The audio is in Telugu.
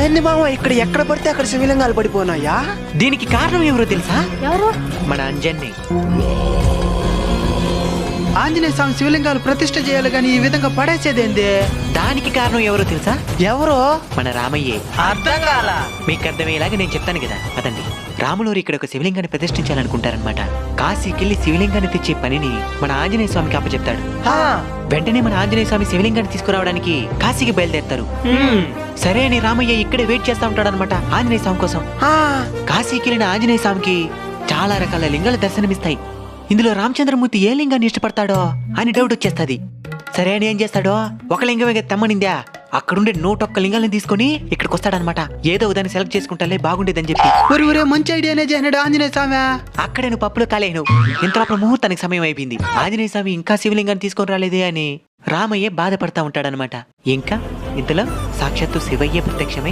ఏంది మామ ఇక్కడ ఎక్కడ పడితే అక్కడ శివలింగాలు పడిపోనాయా? దీనికి కారణం ఎవరో తెలుసా? ఎవరు? మన అంజన్ని. ఆంజనేయ స్వామి శివలింగాలు ప్రతిష్ఠ చేయాలి గాని ఈ విధంగా పడేసేదేంది? దానికి కారణం ఎవరో తెలుసా? ఎవరో? మన రామయ్యే. అర్థం కాల. మీకు అర్థమయ్యేలాగా నేను చెప్తాను కదా, అదండి. రాములూరు ఇక్కడ ఒక శివలింగాన్ని ప్రతిష్ఠించాలనుకుంటారనమాట. కాశీకెళ్లి శివలింగాన్ని తెచ్చే పనిని మన ఆంజనేయ స్వామికి అప్పచెప్తాడు. వెంటనే మన ఆంజనేయ స్వామి శివలింగాన్ని తీసుకురావడానికి కాశీకి బయలుదేరతారు. సరే అని రామయ్య ఇక్కడే వెయిట్ చేస్తా ఉంటాడనమాట ఆంజనేయ స్వామి కోసం. కాశీకి వెళ్ళిన ఆంజనేయ స్వామికి చాలా రకాల లింగాలు దర్శనమిస్తాయి. ఇందులో రామచంద్రమూర్తి ఏ లింగాన్ని ఇష్టపడతాడో అని డౌట్ వచ్చేస్తుంది. సరే అని ఏం చేస్తాడో, ఒక లింగమే తెమ్మనిందా, అక్కడుండే 101 లింగాలను తీసుకుని ఇక్కడికి వస్తాడనమాట. ఏదో దాన్ని సెలెక్ట్ చేసుకుంటాలే బాగుండేదని చెప్పి. ఒరే మంచి ఐడియానే చేసినాడు ఆంజనేయ స్వామి. అక్కడే నువ్వు పప్పులు కాలేను. ఇంతలోపల ముహూర్తానికి సమయం అయిపోయింది. ఆంజనేయ స్వామి ఇంకా శివలింగాన్ని తీసుకొని రాలేదే అని రామయ్య బాధపడతా ఉంటాడనమాట. ఇంకా ఇంతలో సాక్షాత్తు శివయ్య ప్రత్యక్షమై